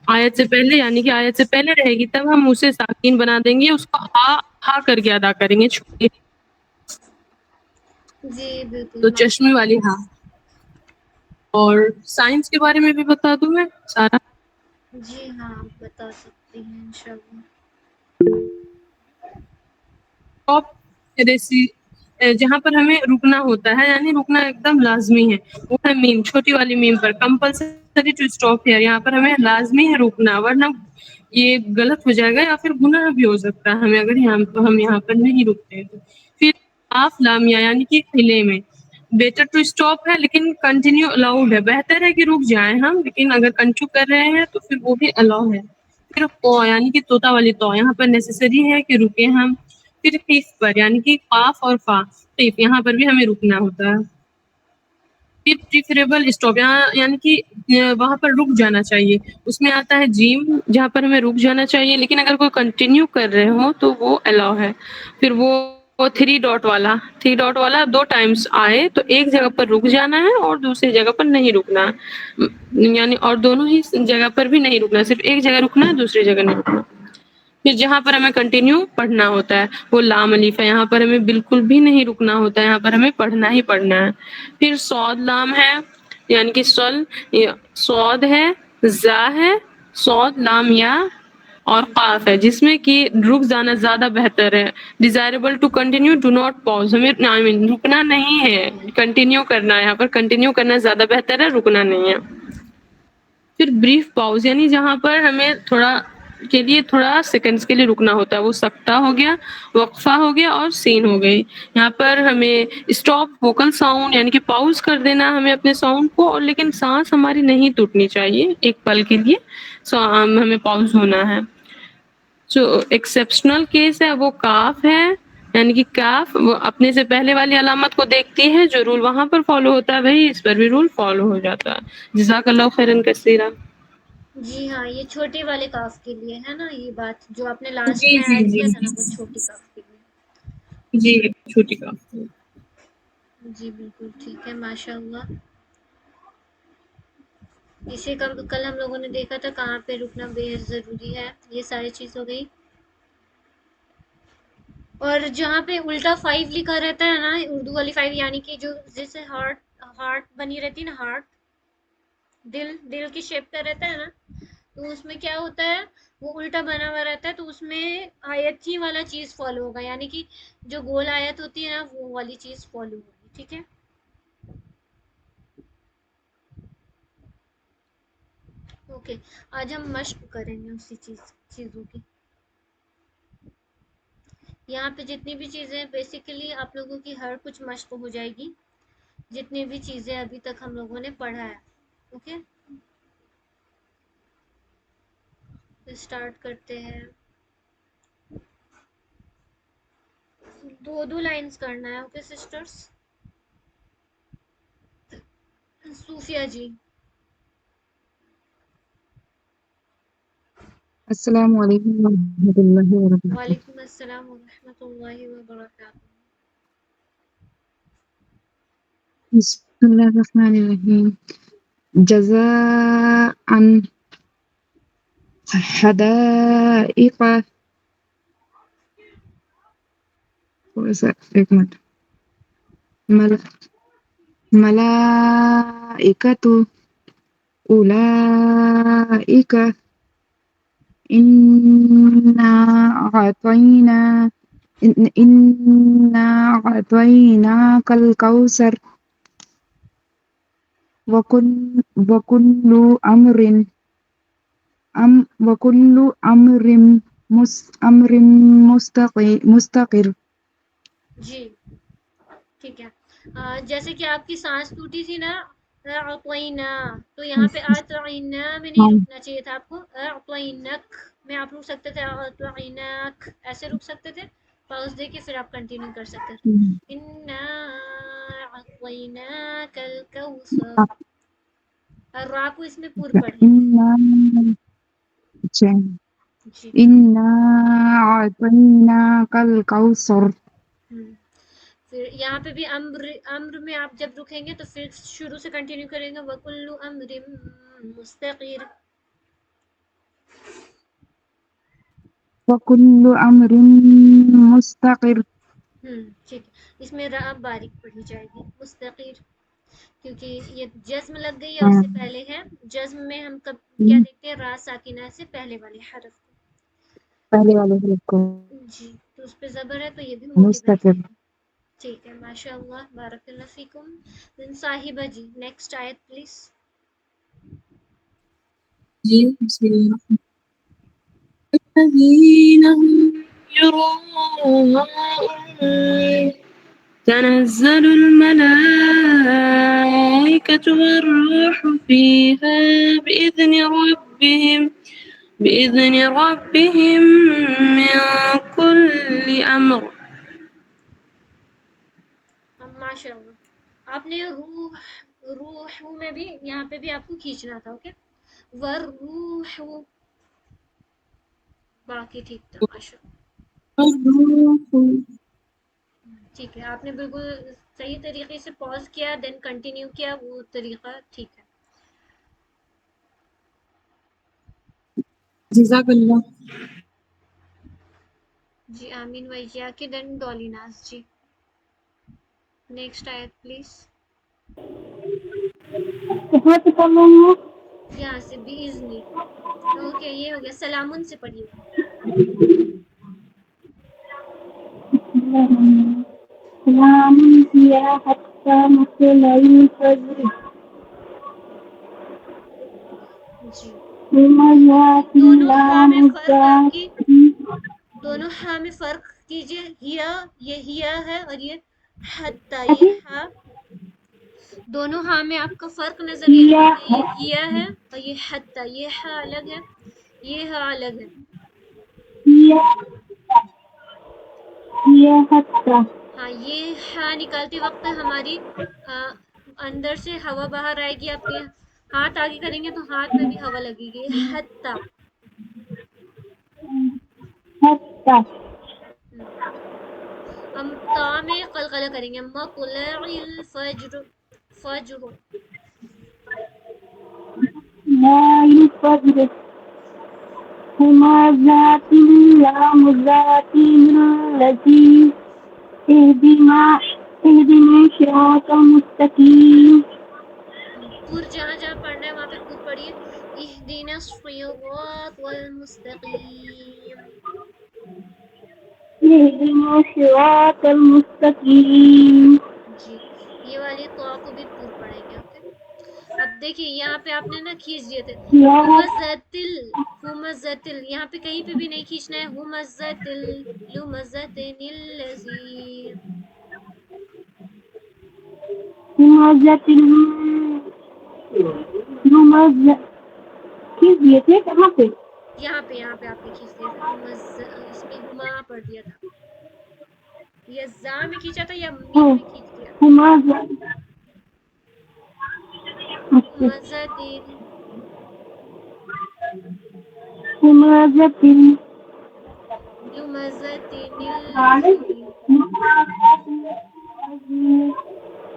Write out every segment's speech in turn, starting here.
آیت سے پہلے یعنی کہ آیت سے پہلے رہے گی تب ہم اسے ساکین بنا دیں گے، اس کو ہا کر کے ادا کریں گے چھوٹی، جی بالکل تو ماشاء چشمے والی ہا۔ اور سائنس کے بارے میں بھی بتا دوں میں سارا؟ جی ہاں آپ بتا سکتی ہیں انشاءاللہ۔ جہاں پر ہمیں رکنا ہوتا ہے یعنی رکنا ایک دم لازمی ہے، وہ ہے میم، چھوٹی والی میم پر، کمپلسری ٹو اسٹاپ ہے، یہاں پر ہمیں لازمی ہے رکنا، ورنہ یہ غلط ہو جائے گا یا پھر گناہ بھی ہو سکتا ہے ہمیں اگر ہم یہاں پر نہیں رکتے ہیں تو۔ پھر قاف لامیا یعنی کہ قلعے میں بیٹر ٹو اسٹاپ ہے لیکن کنٹینیو الاؤڈ ہے، بہتر ہے کہ رک جائیں ہم، لیکن اگر کنٹینیو کر رہے ہیں تو پھر وہ بھی الاؤ ہے۔ پھر قو یعنی کہ طوطا والی تو، یہاں پر نیسیسری ہے کہ رکے ہم۔ پھر قیف پر یعنی کہ قاف اور فا، قیف یہاں پر بھی ہمیں رکنا ہوتا ہے۔ پھر پریفریبل اسٹاپ یعنی کہ وہاں پر رک جانا چاہیے، اس میں آتا ہے جیم جہاں پر ہمیں رک جانا چاہیے، لیکن اگر کوئی کنٹینیو کر رہے ہو تو وہ الاؤ ہے۔ پھر وہ 3 ڈاٹ والا 2 ٹائمز آئے تو ایک جگہ پر رک جانا ہے اور دوسری جگہ پر نہیں رکنا، یعنی اور دونوں ہی جگہ پر بھی نہیں رکنا، صرف ایک جگہ رکنا ہے دوسری جگہ نہیں رکنا۔ پھر جہاں پر ہمیں کنٹینیو پڑھنا ہوتا ہے وہ لام الف ہے، یہاں پر ہمیں بالکل بھی نہیں رکنا ہوتا ہے، یہاں پر ہمیں پڑھنا ہی پڑھنا ہے۔ پھر صاد لام ہے یعنی کہ صاد ہے، زا ہے، صاد لام یا اور قاف ہے جس میں کہ رک جانا زیادہ بہتر ہے۔ Desirable to continue do not pause, ہمیں رکنا نہیں ہے، کنٹینیو کرنا ہے، یہاں پر کنٹینیو کرنا زیادہ بہتر ہے، رکنا نہیں ہے۔ پھر بریف پاؤز یعنی جہاں پر ہمیں تھوڑا سیکنڈز کے لیے رکنا ہوتا ہے، وہ سکتہ ہو گیا، وقفہ ہو گیا اور سین ہو گئی۔ یہاں پر ہمیں اسٹاپ ووکل ساؤنڈ یعنی کہ پاؤز کر دینا ہمیں اپنے ساؤنڈ کو، اور لیکن سانس ہماری نہیں ٹوٹنی چاہیے ایک پل کے لیے، ہمیں پاؤز ہونا ہے۔ جو ایکسیپشنل کیس ہے وہ کاف ہے، یعنی کہ کاف وہ اپنے سے پہلے والی علامت کو دیکھتی ہے، جو رول وہاں پر فالو ہوتا ہے وہی اس پر بھی رول فالو ہو جاتا ہے۔ جزاک اللہ خیرا کثیرا۔ جی ہاں یہ چھوٹے والے کاف کے لیے ہے نا، یہ بات جو آپ نے لاسٹ جی میں جی ایڈ جی کیا تھا نا وہ جی چھوٹی کاف کے لیے۔ جی چھوٹی کاف۔ جی بالکل ٹھیک ہے ماشاء اللہ۔ اسے کل ہم لوگوں نے دیکھا تھا کہاں پہ رکنا بے حد ضروری ہے، یہ ساری چیز ہو گئی۔ اور جہاں پہ الٹا 5 لکھا رہتا ہے نا، اردو والی 5 یعنی کہ جو جیسے ہارٹ بنی رہتی ہے نا، ہارٹ دل کی شیپ کا رہتا ہے نا، تو اس میں کیا ہوتا ہے وہ الٹا بنا ہوا رہتا ہے، تو اس میں آیت ہی والا چیز فالو ہوگا، یعنی کہ جو گول آیت ہوتی ہے نا وہ والی چیز فالو ہوگی، ٹھیک ہے۔ اوکے آج ہم مشق کریں گے اسی چیزوں کی۔ یہاں پہ جتنی بھی چیزیں بیسیکلی آپ لوگوں کی ہر کچھ مشق ہو جائے گی، جتنی بھی چیزیں ابھی تک ہم لوگوں نے پڑھا ہے۔ اوکے اسٹارٹ کرتے ہیں۔ 2 لائنز کرنا ہے، اوکے سسٹرز۔ صوفیہ جی۔ السلام علیکم ورحمۃ اللہ وبرکاتہ۔ وعلیکم السلام ورحمۃ اللہ وبرکاتہ۔ بسم اللہ الرحمن الرحیم۔ جزاء حدائق، تھوڑا سا ایک منٹ، ملائکۃ اولئک انا اعطیناک الکوثر وکل امر مستقر۔ جی ٹھیک ہے۔ جیسے کہ آپ کی سانس ٹوٹی تھی نا، اعطینا، تو یہاں پہ اعطینا میں نہیں ہاں رکنا چاہیے تھا آپ کو، اعطینک میں آپ رک سکتے تھے، اعطینک ایسے رک سکتے تھے، پاؤز دے کے پھر آپ کنٹینیو کر سکتے تھے۔ انا اعطیناک الکوثر، اور را کو اس میں پور پڑھیں گے۔ اچھا، جی انا اعطیناک الکوثر۔ پھر یہاں پہ بھی امر میں آپ جب رکیں گے تو پھر شروع سے کنٹینیو کریں گے، وَكُلُّ أَمْرٍ مُسْتَقِرٍ۔ وَكُلُّ أَمْرٍ مُسْتَقِرٌ ٹھیک ہے، اس میں را باریک پڑھی جائے گی، مستقر، کیونکہ یہ جزم لگ گئی ہے، اس سے پہلے ہے جزم میں ہم کب کیا دیکھتے ہیں، را ساکنہ سے پہلے والے حرف کو، پہلے والے حرف کو جی تو اس پہ زبر ہے تو یہ بھی موٹی بن مستقر. جائے گی. ٹھیک ہے، ماشاء اللہ، بارک اللہ فیکم. دین صاحبہ جی نیکسٹ آیت پلیز. جی بسم اللہ. الذين هم يراءون تنزل الملائكة والروح فيها بإذن ربهم من كل أمر. ماشاء اللہ، آپ نے روح میں بھی یہاں پہ بھی آپ کو کھینچنا تھا، اوکے، والروح، باقی ٹھیک تھا، ماشاء اللہ. ٹھیک ہے، آپ نے بالکل صحیح طریقے سے پاز کیا دین کنٹینیو کیا، وہ طریقہ ٹھیک ہے. جزاک اللہ. جی آمین وجہ کے دین ڈولیناز جی نیکسٹ آیت پلیز. کہاں سے پڑھ رہے ہیں؟ یہاں سے بھی ازنی، اوکے، یہ ہو گیا، سلامن سے پڑھیے گا. سلام هي حتى مطلع الفجر جی ثم يأتي دونوں ہاں اللام میں فرق آپ کی، الزاكي دونوں ہاں میں فرق کیجئے، ہیا یہ ہیا ہے اور یہ حتی یہ ہا، دونوں ہاں میں آپ کا فرق نظر نہیں آتا، یہ ہیا ہے اور یہ حتی، یہ ہا الگ ہے، یہ ہا الگ ہے. هي حتى ہاں یہ ہا نکالتے وقت ہماری اندر سے ہوا باہر آئے گی، آپ کے ہاتھ آگے کریں گے تو ہاتھ میں بھی ہوا لگے گی، حتی. حتى ہم تا میں قلقلہ کریں گے، مطلع الفجر، فجر. لا الفجر همزات اللام الذاتي التي اهدنا صراط المستقيم پور جہاں جہاں پڑھنا ہے وہاں پہ پور پڑھیے. اہدنا الصراط المستقیم. اهدنا صراط المستقيم جی یہ والی تو کو بھی پور پڑھیں گے، اوکے. اب دیکھیے یہاں پہ آپ نے نا کھینچ دیے تھے، ہمزتل، یہاں پہ کہیں پہ بھی نہیں کھینچنا ہے، ہمزتل لمزتن الذی. همزة همزة کس دیے تھے کہاں پہ؟ یہاں پہ آپ نے کھینچ دیا تھا، اس میں ہما پڑھ دیا تھا، یا زا میں کھینچا تھا یا میم میں کھینچ دیا. همزة ہمزتن همزة لمزتن الذی.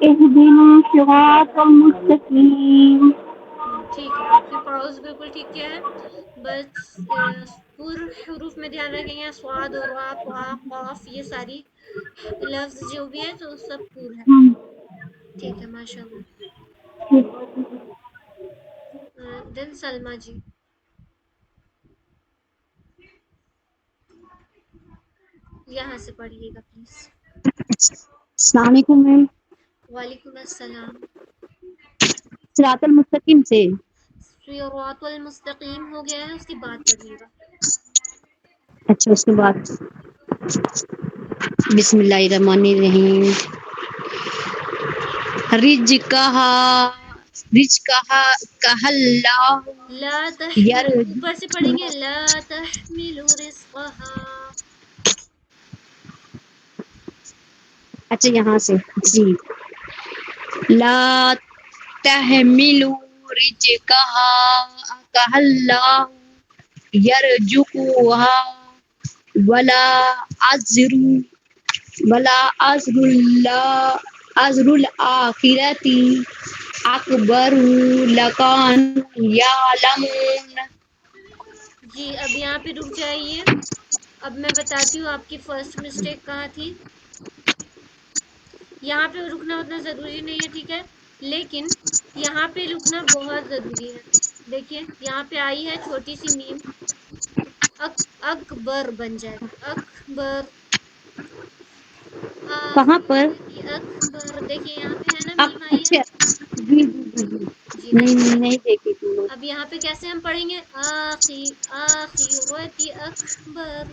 اهدنا صراط المستقيم ٹھیک ہے، آپ نے پاؤز بالکل ٹھیک کیا ہے، بس پر حروف میں دھیان رکھیں گے، سواد اور را طا قاف یہ ساری لفظ جو بھی ہے تو سب پور ہے. ٹھیک ہے، ماشاء اللہ. دین سلمہ جی یہاں سے پڑھیے گا پلیز. السلام علیکم میم. وعلیکم السلام. صراط المستقیم سے صراط المستقیم ہو گیا ہے، اس کی بات پڑھیے گا. اچھا اس کے بعد بسم اللہ الرحمن الرحیم رزقها لا تحمل، یرجو اوپر سے پڑھیں گے، لا تحمل رزقها. اچھا یہاں سے جی لا تحمل رزقها اللہ یرزقها ولا ازر الآخرتی اکبر لکان یعلمون. جی اب یہاں پہ رک جائیے، اب میں بتاتی ہوں آپ کی فرسٹ مسٹیک کہاں تھی. یہاں پہ رکنا اتنا ضروری نہیں ہے، ٹھیک ہے، لیکن یہاں پہ رکنا بہت ضروری ہے. دیکھیے یہاں پہ آئی ہے چھوٹی سی میم، اکبر بن جائے گا، اکبر. کہاں پر؟ اکبر دیکھیے یہاں پہ ہے نا میم آئی ہے. اچھا جی جی جی جی جی دیکھیے نہیں دیکھی تھی وہ. اب یہاں پہ کیسے ہم پڑھیں گے، آخرت اکبر.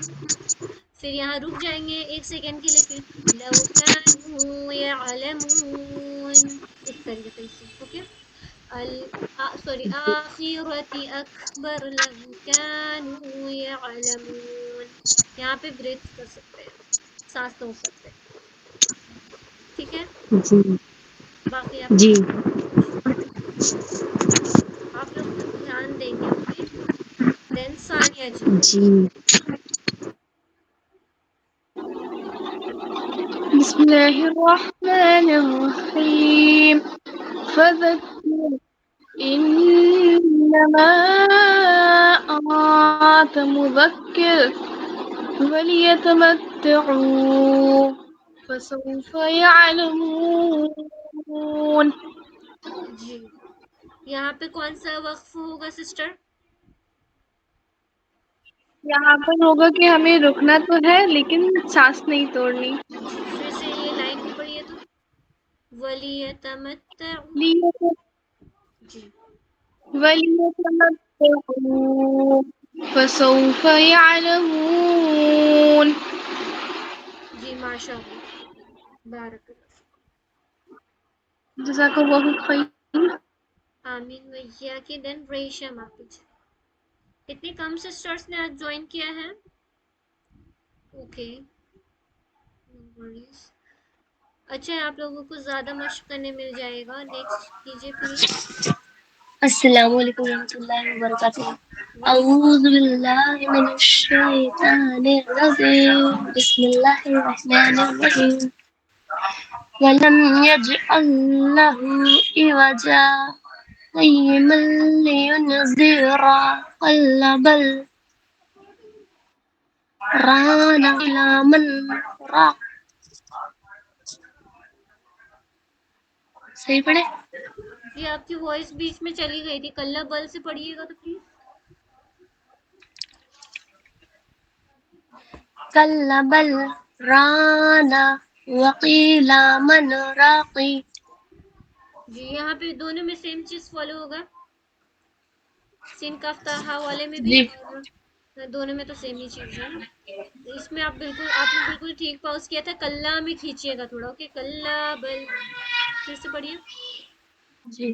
پھر یہاں رک جائیں گے 1 سیکنڈ کے لیے، پھر لو كانوا يعلمون، اس طریقے سے. اوکے، سوری، آخرت اکبر لو كانوا يعلمون. یہاں پہ بریتھ کر سکتے ہیں، سانس توڑ سکتے ہیں. ٹھیک ہے، جی باقی آپ جی آپ لوگ دھیان دیں گے. اوکے، دین ثانیہ جی. جی. بسم الله الرحمن الرحيم. فذكر إنما أنت مذكر وليتمتعوا فسوف يعلمون. جی یہاں پہ کون سا وقف ہوگا سسٹر؟ یہاں پر ہوگا کہ ہمیں رکنا تو ہے لیکن سانس نہیں توڑنی. جی پھر سے یہ لائن بھی پڑھیے تو، وَلِيَتَمَتَّعُوا. جی وَلِيَتَمَتَّعُوا فَسَوْفَ يَعْلَمُونَ. جی ماشاء اللہ، بارک اللہ. جزاک اللہ خیر. آمین ویا کے. دین ریشم آپ اتنی کم سسٹرس نے آج جوائن کیا ہے. اوکے، اچھا آپ لوگوں کو زیادہ مشق کرنے مل جائے گا. نیکسٹ کیجیے پلیز. السلام علیکم ورحمۃ اللہ وبرکاتہ. وعلیکم اعوذ باللہ من الشیطان الرجیم. بسم اللہ الرحمن الرحیم. ولم يجعل له عوجا قيما لينذر كلا بل ران إلى من راق. صحیح پڑھے؟ جی آپ کی وائس بیچ میں چلی گئی تھی، کلّا بل سے پڑھیے گا تو پلیز. كلا بل ران وقيل من راق. جی یہاں پہ دونوں میں سیم چیز فالو ہوگا، سین کاف تہا والے میں بھی جی اور دونوں میں تو سیم ہی چیز ہے نا. اس میں آپ نے بالکل ٹھیک پاؤز کیا تھا. کلّا میں کھینچیے گا تھوڑا. اوکے، کلّا بل. پھر سے پڑھیے. جی.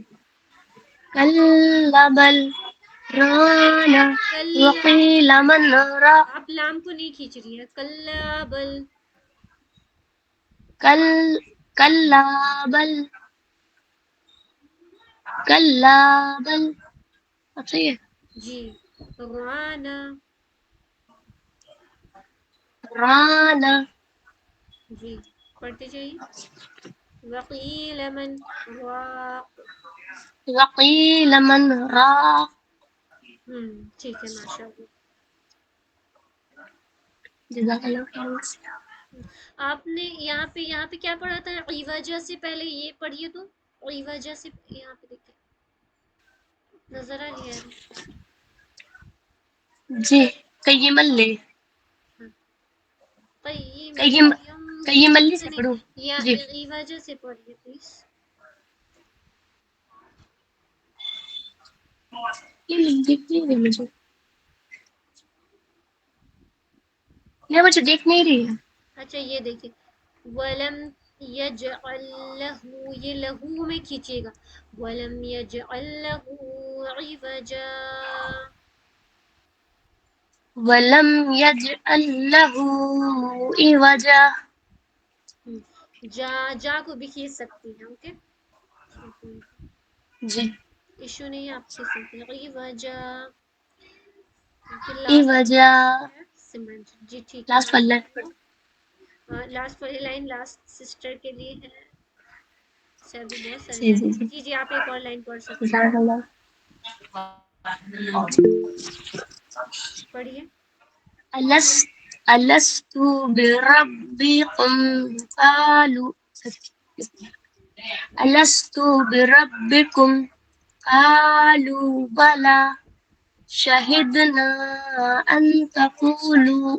كلا بل ران کلّا، وقيل من راق. آپ لام کو نہیں کھینچ رہی ہے. کلّا بل. كلا بل كلا بل. اب صحیح ہے. جی رانا. ران جی پڑھتے جائیے. وقیل من راق. وقيل من راق. ٹھیک ہے ماشاء اللہ. جزاک اللہ خیر. آپ نے یہاں پہ کیا پڑھا تھا؟ عوجہ سے پہلے یہ پڑھیے تو. عوجہ سے یہاں پہ دیکھیں، نظر آ رہی ہے. جی قیم لے. قیم لی سے پڑھو. یا جی عوجہ سے پڑھیے پلیز. یہ لنک دکھتی نہیں مجھے. یہ مجھے دیکھ نہیں رہی ہے. اچھا یہ دیکھیے، ولم یجعل لہ، یہ لہو میں کھینچیے گا. ولم یجعل لہ عوجا. ولم يجعل له عوجا. جا کو بھی کھینچ سکتی ہیں. اوکے، جی ایشو نہیں ہے، آپ کھینچ سکتی ہیں. عوجا. پھر لاسٹ عوجا. سمرن جی ٹھیک ہے لاسٹ والا ماشاء اللہ. لاسٹ والی لائن لاسٹ سسٹر کے لیے ہے. ابھی بہت ساری جی لائن. جی جی. جی آپ ایک اور لائن پڑھ سکتی ہیں. جزاک اللہ. پڑھیے. ألست بربكم قالوا ألست بربكم قالوا بلى شهدنا أن تقولوا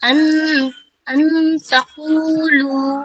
أن تقولوا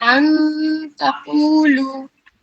أن تقولوا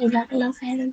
جزاك الله خيرا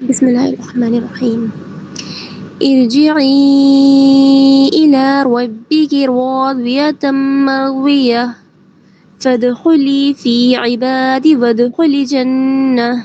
بسم الله الرحمن الرحيم ارجعي إلى ربك راضية مرضية فادخلي في عبادي وادخلي جنة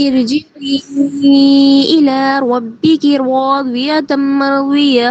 ارجعي إلى ربك راضية مرضية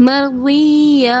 مرضية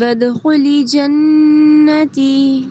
وادخلي جنتي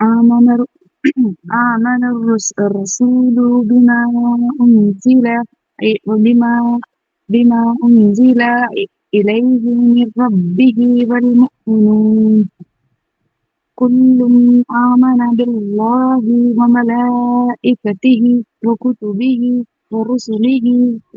آمن آمن الرسول أنزل بما أنزل إليه من ربه والمؤمنون كل آمن بالله وملائكته وكتبه ورسله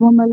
آمن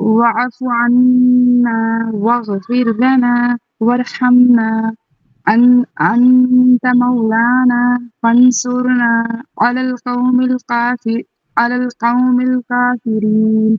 واعف عنا واغفر لنا وارحمنا أنت مولانا فانصرنا على القوم الكافرين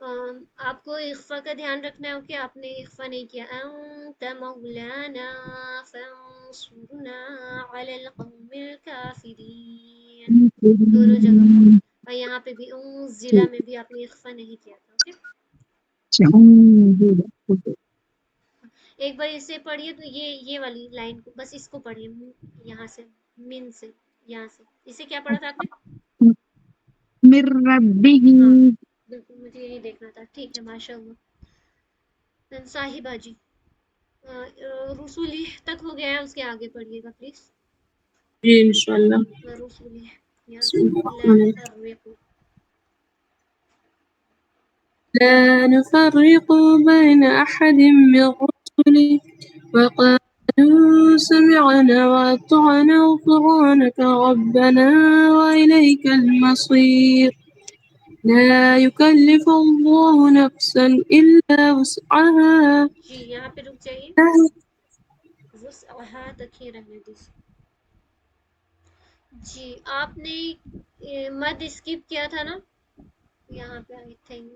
آپ کو اخفا کا دھیان رکھنا ہے کہ آپ نے اخفا نہیں کیا. انت مولانا فانصرنا علی القوم الکافرین، دونوں جگہ پر. اور یہاں پہ بھی ضلع میں بھی آپ نے اخفا نہیں کیا تھا. اوکے، ایک بار اسے پڑھیے تو یہ والی لائن کو بس اس کو پڑھیے، یہاں سے من سے، یہاں سے. اسے کیا پڑھا تھا آپ نے؟ من ربه. ہاں بالکل، مجھے یہی دیکھنا تھا. ٹھیک ہے، ماشاء اللہ. صاحبہ جی، رسولی تک ہو گیا ہے، اس کے آگے پڑھیے گا پلیز. جی انشاءاللہ. رسولی یہاں بسم سے اللہ لا الرحمن الرحیم. نفرق. لا نفرق بين أحد من رسله وقالوا سمعنا وأطعنا غفرانك ربنا وإليك المصير. لا يكلف الله نفسا إلا وسعها. جی یہاں پہ رک جائیے، وسعها تک ہی رہنے دیجیے. جی آپ نے مد اسکپ کیا تھا نا، یہاں پہ آئی تھنک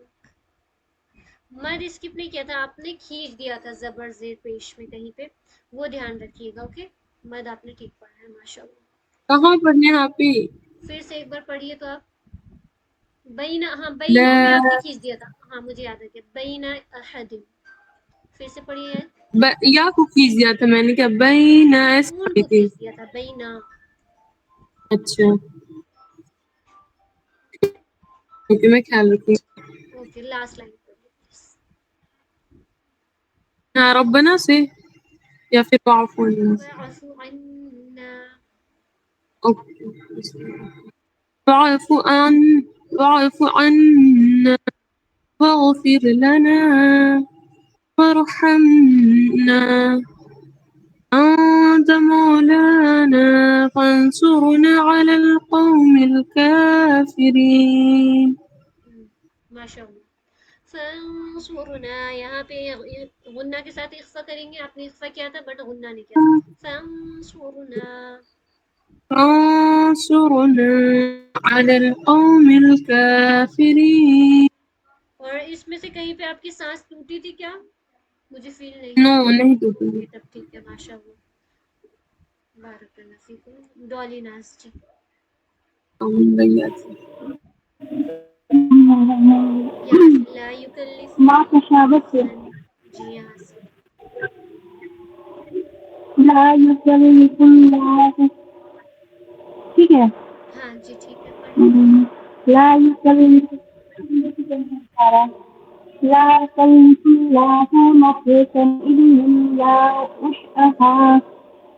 مد اسکپ نہیں کیا تھا، آپ نے کھینچ دیا تھا زبر زیر پیش میں کہیں پہ، وہ دھیان رکھیے گا. اوکے، مد آپ نے ٹھیک پڑھا ہے ماشاء اللہ. کہاں پڑھنے ہیں آپ ہی؟ پھر سے ایک بار پڑھیے تو آپ. بینا، ہاں لا بینا پہ آپ نے کھینچ دیا تھا. ہاں مجھے یاد ہے کہ بینا احد. پھر سے پڑھیے. یا کو کھینچ دیا تھا میں نے، کیا بین ایسے نون پڑھی کو تھی؟ کھینچ دیا تھا، بینا. اچھا اوکے، میں خیال رکھوں گی. اوکے، لاسٹ لائن پڑھیے پلیز. ہاں ربنا سے یا پھر واعف عنا. واعف عنا. اوکے، واعف عنا واغفر لنا وارحمنا أنت مولانا فانصرنا على القوم الكافرين. ماشاء اللہ. فانصرنا، یہاں پہ غنہ کے ساتھ اخفا کریں گے. آپ نے اخفا کیا تھا بٹ غنہ نہیں کیا تھا. فانصرنا. فانصرنا على القوم الكافرين. اور اس میں سے کہیں پہ آپ کی سانس ٹوٹی تھی کیا؟ مجھے فیل نہیں نو ہوا. نہیں ٹوٹی. اوکے تب ٹھیک ہے، ماشاء اللہ. بارک اللہ فیکم. ڈالی ناز جی. یہاں سے لا یکلف ما تشابت سے نفسا. جی یہاں سے لا يكلف الله. ٹھیک ہے. ہاں جی ٹھیک ہے، پڑھیے. لا يكلف لا يكلف الله نفسا إلا وسعها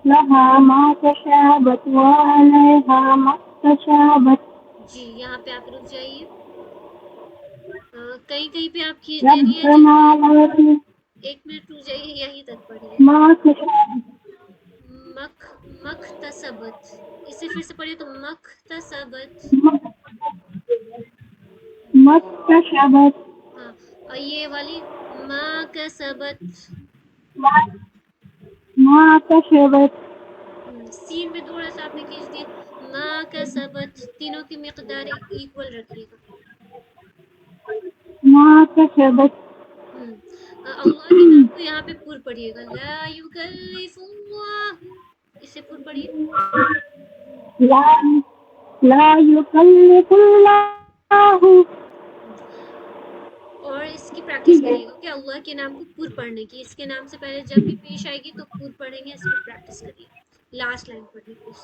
لها ما كسبت وعليها ما اكتسبت. جی یہاں پہ آپ رک جائیے. کہیں کہیں پہ آپ کھینچ دے رہی ہے ربنا لك 1 منٹ رک جائیے، یہیں تک پڑھیے. ما كسبت مکتسبت، اسے پھر سے پڑھیے تو مکتسبت. ما اكتسبت ہاں، اور یہ والی ما کسبت. ما كسبت سین میں تھوڑا سا آپ نے کھینچ دیا. ما کسبت، تینوں کی مقدار ایکول رکھیے گا. ما كسبت اللہ کے نام کو یہاں پہ پر پڑھیے گا. لا یکلف اللہ، اسے پر پڑھیے. لا لا يكلف الله. اور اس کی پریکٹس کریے گا کہ اللہ کے نام کو پر پڑھنے کی. اس کے نام سے پہلے جب بھی پیش آئے گی تو پر پڑھیں گے. اس پہ پریکٹس کریے. لاسٹ لائن پڑھیے پلیز.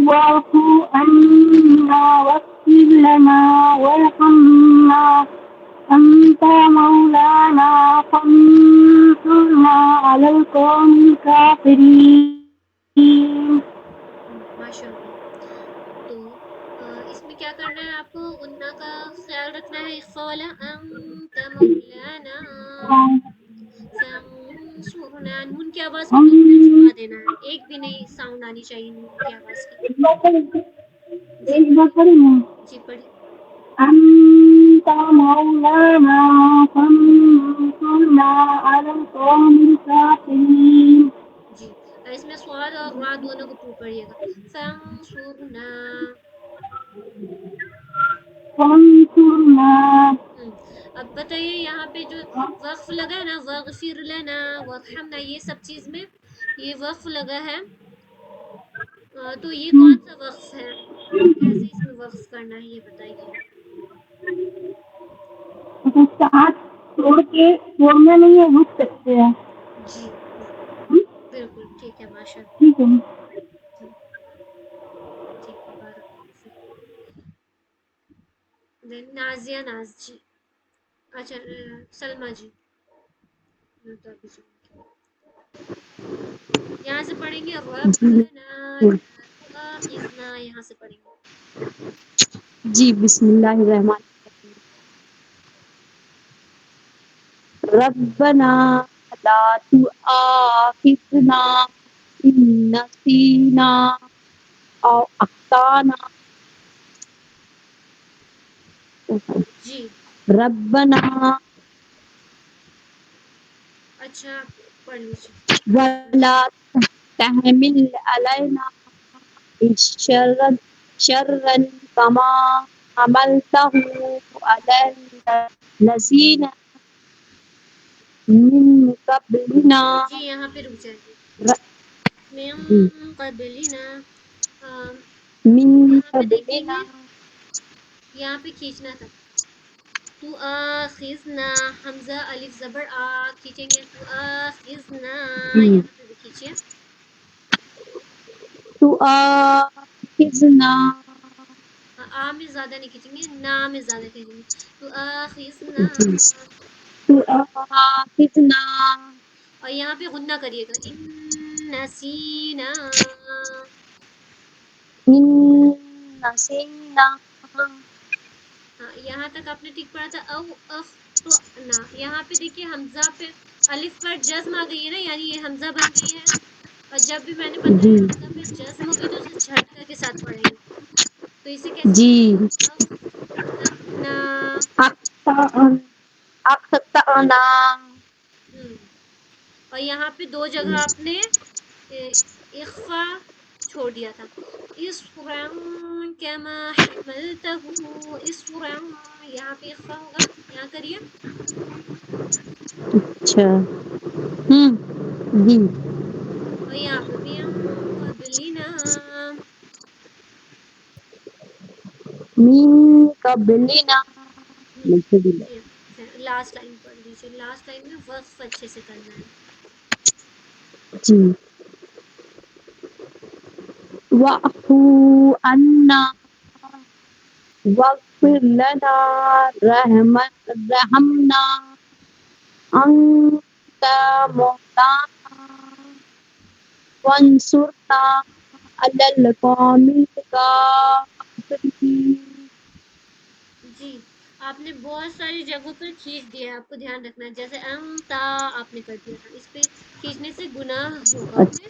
واعف عنا واغفر لنا وارحمنا أنت مولانا فانصرنا على القوم الكافرين. ماشاء اللہ. تو اس میں کیا کرنا ہے آپ کو؟ غنہ کا خیال رکھنا ہے، اخفا والا. انت مولانا فانصرنا. نون کی آواز کو بالکل چھپا دینا ہے، ایک بھی نہیں ساؤنڈ آنی چاہیے نون کی آواز کی. جی ایک بار پڑھیے. پڑھی میں جی پڑھیے. أنت مولانا فانصرنا على القوم الكافرين. جی اس میں سواد اور را دونوں کو پر پڑھیے گا. فانصرنا. وانصرنا اب بتائیے یہاں پہ جو وقف لگا ہے نا، وغفر لنا وارحمنا، یہ سب چیز میں یہ وقف لگا ہے، تو یہ کون سا وقف ہے اور کیسے اس میں وقف کرنا ہے یہ بتائیے. ساتھ چھوڑ کے چھوڑنا نہیں ہے، رک سکتے ہیں. جی بالکل ٹھیک ہے، ماشاء اللہ. ٹھیک ہے. ٹھیک ہے، بارک اللہ فیک. دین نازیہ ناز جی، اچھا سلمہ جی، تو ابھی یہاں سے پڑھیں گے ربنا لا تؤاخذنا، یہاں سے پڑھیں گے. جی بسم اللہ الرحمن الرحیم. ربنا لا تؤاخذنا إن نسينا أو أخطأنا. جی ربنا اچھا پڑھ لیجیے. ولا تحمل علينا شرا كما حملته على الذين من قبلنا. جی یہاں پہ رک جائیے. من جی قبلنا، من یہاں پہ دیکھیں قبلنا. گے، یہاں پہ کھینچنا تھا. تو آخذنا، حمزہ الف زبر آ کھینچیں گے. تو آخذنا، یہاں پہ بھی کھینچیے. تؤاخذنا آ میں زیادہ نہیں کھینچیں گے، نا میں زیادہ کھینچیں گے. تو آخذنا، تؤاخذنا اور یہاں پہ غنہ کریے گا. ان نسینا، إن نسينا. ہاں یہاں تک آپ نے ٹھیک پڑھا تھا. او اخطأنا، یہاں پہ دیکھیے حمزہ پہ الف پر جزم آ گئی ہے نا، یعنی یہ حمزہ بن گئی ہے. اور جب بھی میں نے جی بتایا حمزہ پہ جزم ہوگی تو اسے جھٹکا کے ساتھ پڑھیں گے. تو اسے کیسے جی پڑھیں گے؟ اخطأنا. أخطأنا. اور یہاں پہ دو جگہ آپ نے اخفا چھوڑ دیا تھا. اصرا كما حملته اصرا، یہاں پہ اخفا ہوگا، یہاں کریے. اچھا جی اور یہاں پہ من قبلنا، من قبلنا. لاسٹ لائن پڑھ لیجیے. لاسٹ لائن میں وقف اچھے سے کرنا ہے. جی واعفو عنا واغفر لنا رحمنا أنت مولانا وانصرنا على القوم الكافرين. جی آپ نے بہت ساری جگہوں پر کھینچ دیا ہے، آپ کو دھیان رکھنا ہے. جیسے انتا آپ نے کر دیا تھا، اس پہ کھینچنے سے گناہ ہوگا. اوکے.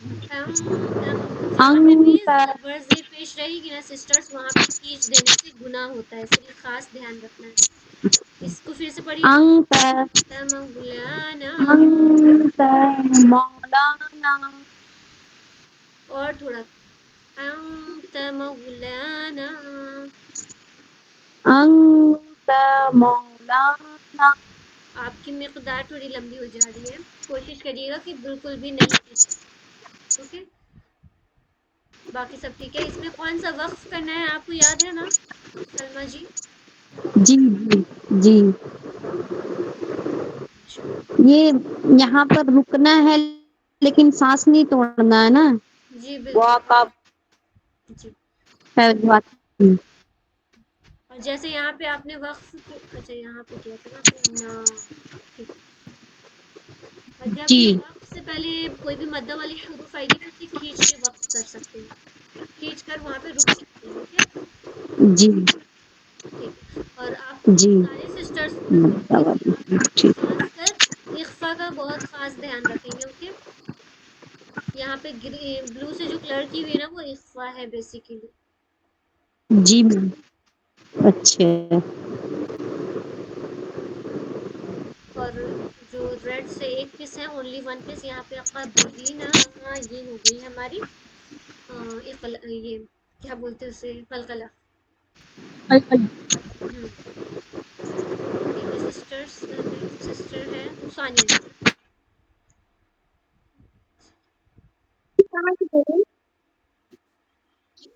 اچھا جہاں پہ بھی انت زبر زیر پیش رہے گی نا سسٹرز، وہاں پہ کھینچ دینے سے گناہ ہوتا ہے، اس لیے خاص دھیان رکھنا ہے. اس کو پھر سے پڑھیے. انت مولانا، انت مولانا اور تھوڑا. انت مولانا، انت مولانا. آپ کی مقدار تھوڑی لمبی ہو جا رہی ہے، کوشش کریے گا کہ بالکل بھی نہیں کھینچے. اوکے. باقی سب ٹھیک ہے. اس میں کون سا وقف کرنا ہے آپ کو یاد ہے نا سلمہ جی؟ جی جی جی یہ یہاں پر رکنا ہے لیکن سانس نہیں توڑنا ہے نا. جی وہ بالکل. کا جی ہے. اور جیسے یہاں پہ آپ نے وقف اچھا یہاں پہ کیا تھا نا آپ نے نا، ٹھیک ہے. اور جب بھی جی وقف سے پہلے کوئی بھی مدہ والی حروف آئے گی تو اسے کھینچ کے وقف کر سکتے ہیں، کھینچ کر وہاں پہ رک سکتے ہیں. اوکے جی ٹھیک ہے. اور آپ جی سارے سسٹرز کو میں بولوں گی کہ آپ خاص کر اخفا کا بہت خاص دھیان رکھیں گے. اوکے. یہاں پہ بلو سے جو کلر کی ہوئی ہے نا وہ اخفا ہے بیسیکلی. جی میم اچھا. اور جو ریڈ سے ایک پیس ہے، اونلی ون پیس، یہاں پہ قبلینا یہ ہو گئی ہماری یہ کیا بولتے ہیں اسے، قلقلہ. ٹھیک ہے سسٹر ہے ثانیہ جی.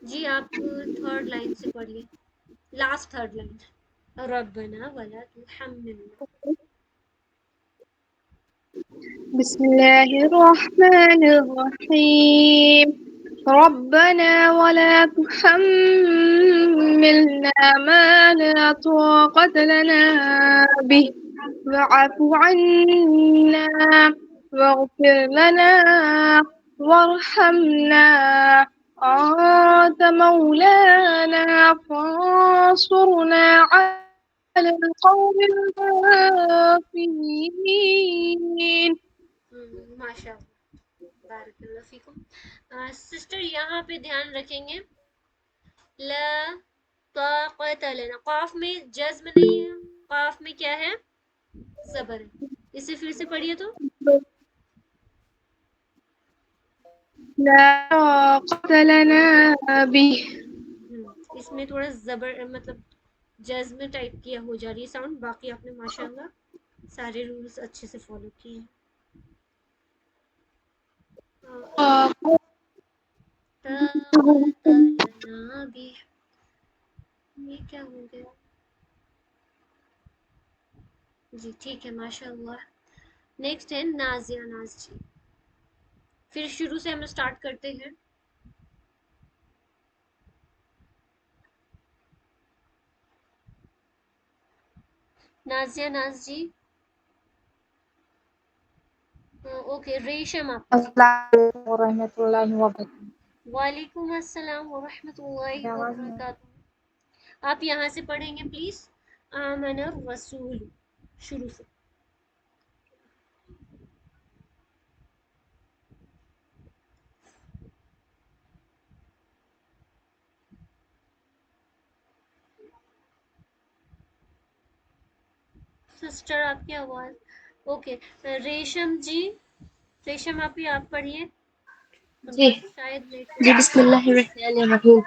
جی آپ تھرڈ لائن سے پڑھیے, لاسٹ تھرڈ لائن. ربنا ولا تحملنا. بسم الله الرحمن الرحيم ربنا ولا تحملنا ما لا طاقة لنا به واعف عنا واغفر لنا وارحمنا أنت مولانا فانصرنا على القوم الكافرين. ماشاء اللہ, بارک اللہ فیکم. سسٹر یہاں پہ دھیان رکھیں گے, لا طاقت لنا, قاف میں جزم نہیں ہے, قاف میں کیا ہے, زبر ہے. اسے پھر سے پڑھیے تو. لا طاقة لنا به. اس میں تھوڑا زبر مطلب جزم ٹائپ کیا ہو جا رہی ہے ساؤنڈ. باقی آپ نے ماشاءاللہ سارے رولز اچھے سے فالو کیے ہیں. طاقت لنا بھی, یہ کیا ہو گیا؟ جی ٹھیک ہے ماشاءاللہ. نیکسٹ ہے نازیہ ناز جی. پھر شروع سے ہم اسٹارٹ کرتے ہیں. نازیہ ناز جی. اوکے, ریشم آپ. السلام علیکم ورحمۃ اللہ وبرکاتہ. وعلیکم السلام ورحمۃ اللہ وبرکاتہ. آپ یہاں سے پڑھیں گے پلیز. آمن الرسول, شروع سے. سسٹر آپ کی آواز. اوکے, ریشم جی, ریشم آپ ہی آپ پڑھیے. ان جی کا شاید نیٹ جی ورک. بسم اللہ الرحمن الرحیم.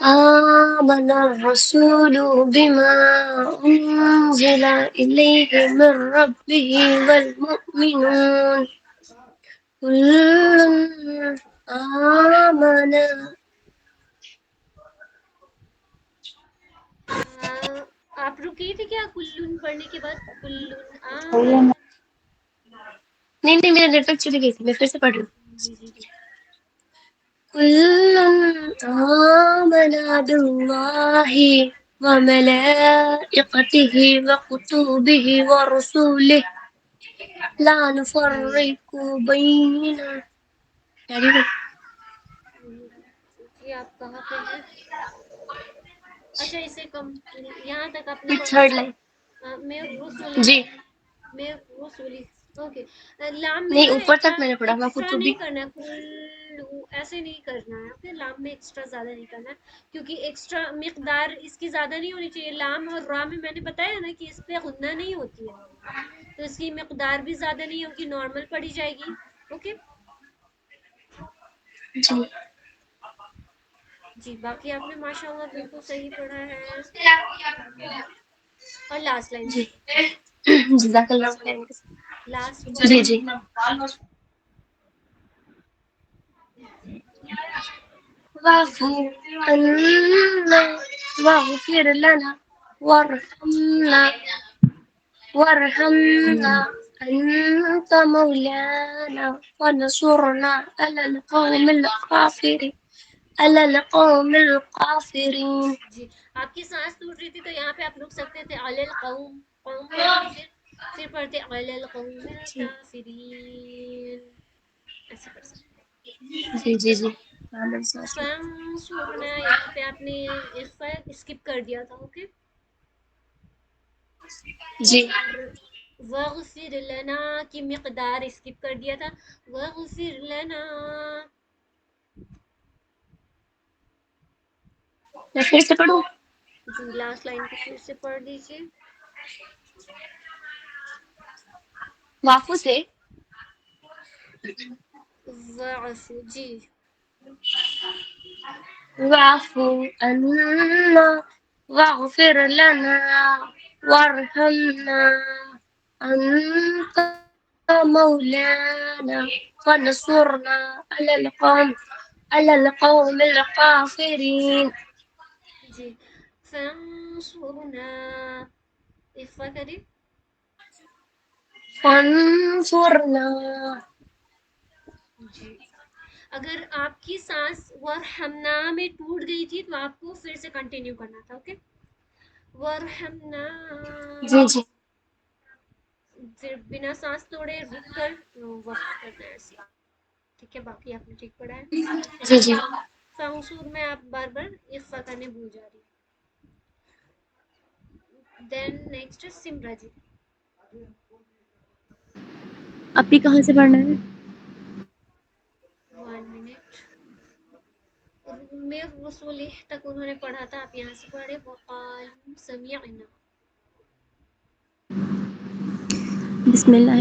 آمن الرسول بما أنزل إليه من ربه والمؤمنون كل آمن. آپ رکی تھی کیا کلن پڑھنے کے بعد؟ کلن نہیں میرا نیٹ ورک چلی گئی تھی, میں پھر سے پڑھ رہی ہوں. جی جی جی. كل آمن بالله وملائكته وكتبه ورسله لا نفرق بين. جی آپ کہاں پہ ہیں؟ اچھا اسے کم یہاں تک آپ نے پڑھا. Third line. میں رسولی, جی میں رسولی. اوکے, لام میں نہیں, نا اوپر تک میں نے پڑھا. ایکسٹرا وکتبی. نہیں کرنا ہے, ایسے نہیں کرنا ہے. اوکے, لام میں ایکسٹرا زیادہ نہیں کرنا ہے, کیونکہ ایکسٹرا مقدار اس کی زیادہ نہیں ہونی چاہیے. لام اور را میں نے بتایا نا کہ اس پہ غنہ نہیں ہوتی ہے, تو اس کی مقدار بھی زیادہ نہیں ہوگی, نارمل پڑھی جائے گی. اوکے جی جی. باقی آپ نے ماشاءاللہ بالکل صحیح پڑھا ہے. اور لاسٹ لائن جی سے, جزاک اللہ خیر. لاسٹ جی پڑھیے. جی. واعف عنا واغفر لنا وارحمنا أنت مولانا فانصرنا على القوم الكافرين. جی آپ کی سانس ٹوٹ رہی تھی تو یہاں پہ آپ رک سکتے تھے. علی القوم, قوم پڑھ کے پھر پڑھتے علی القوم الکافرین, ایسے پڑھ سکتے. جی جی جی. فانصرنا, یہاں پہ آپ نے اسکپ کر دیا تھا. اوکے, جی اور وغفر لنا کی مقدار اسکپ کر دیا تھا. وغفر لنا. میں پھر سے پڑھوں. جی لاسٹ لائن کو پھر سے پڑھ لیجیے. وافو سے. وعف, جی واعف عنا واغفر لنا وارحمنا أنت مولانا فانصرنا على القوم الكافرين. جی فانصرنا اخفا کریں. فانصرنا. جی اگر آپ کی سانس ورحمنا میں ٹوٹ گئی تھی تو آپ کو پھر سے کنٹینیو کرنا تھا. اوکے ورحمنا، جی جی پھر بنا سانس توڑے رک کر وقف کرنا ہے ایسے. ٹھیک ہے، باقی آپ نے ٹھیک پڑھا ہے. جی جی. فانصور میں آپ بار بار اخفا کرنے بھول جا رہی ہیں. دین نیکسٹ سمرا جی. اپی کہاں سے پڑھنا ہے؟ 1 منٹ. میں رسول تک انہوں نے پڑھا تھا، آپ یہاں سے پڑھے. وقال سمعنا. بسم اللہ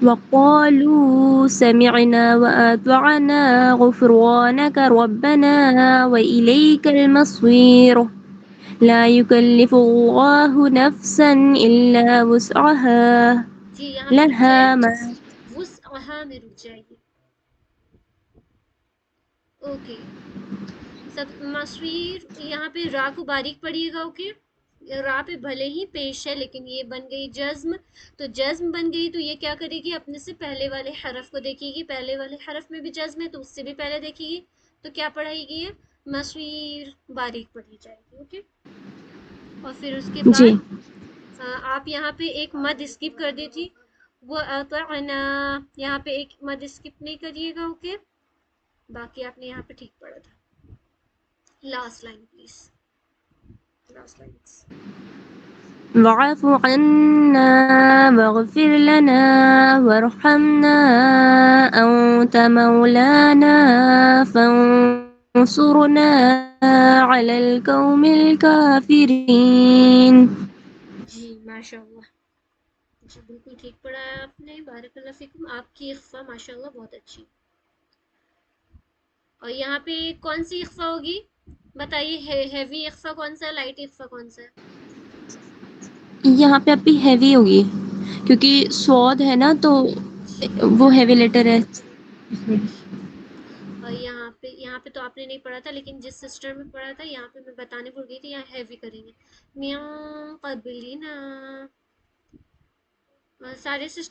وقالوا سمعنا وأطعنا غفرانك ربنا وإليك المصير لا يكلف الله نفسا إلا وسعها جی یہاں پہ رک لها جائیں، ما. وسعها میں رک جائیے. اوکے سب مصویر یہاں پہ را کو باریک پڑھیے گا. اوکے را پہ بھلے ہی پیش ہے لیکن یہ بن گئی جزم. تو جزم بن گئی تو یہ کیا کرے گی، اپنے سے پہلے والے حرف کو دیکھے گی. پہلے والے حرف میں بھی جزم ہے تو اس سے بھی پہلے دیکھے گی. تو کیا پڑھائے گی، مصویر باریک پڑھی جائے گی. اوکے اور پھر اس کے جی بعد آپ یہاں پہ ایک مد اسکپ کر دی تھی. وہ اطعنا یہاں پہ ایک مد اسکپ نہیں کریے گا. اوکے باقی آپ نے یہاں پہ ٹھیک پڑھا تھا. Last line please, last lines. واعف عنا واغفر لنا وارحمنا أنت مولانا فانصرنا على القوم الكافرين. جی ماشاء اللہ، جی بالکل ٹھیک پڑھا ہے آپ نے. بارک اللہ فیکم. آپ کی اخفا ماشاء اللہ بہت اچھی. اور یہاں پہ کون سی اخفا ہوگی بتائیے، ہیوی اخفا کون سا ہے، لائٹ اخفا کون سا ہے؟ یہاں پہ اب بھی ہیوی ہوگی کیونکہ سواد ہے نا تو جی وہ ہیوی لیٹر ہے. اور یہاں پہ تو آپ نے نہیں پڑھا تھا لیکن جس سسٹر میں پڑھا تھا یہاں پہ میں بتانے بھول گئی تھی. یہاں ہیوی کریں گے. میاں قبلینا. سارے سسٹر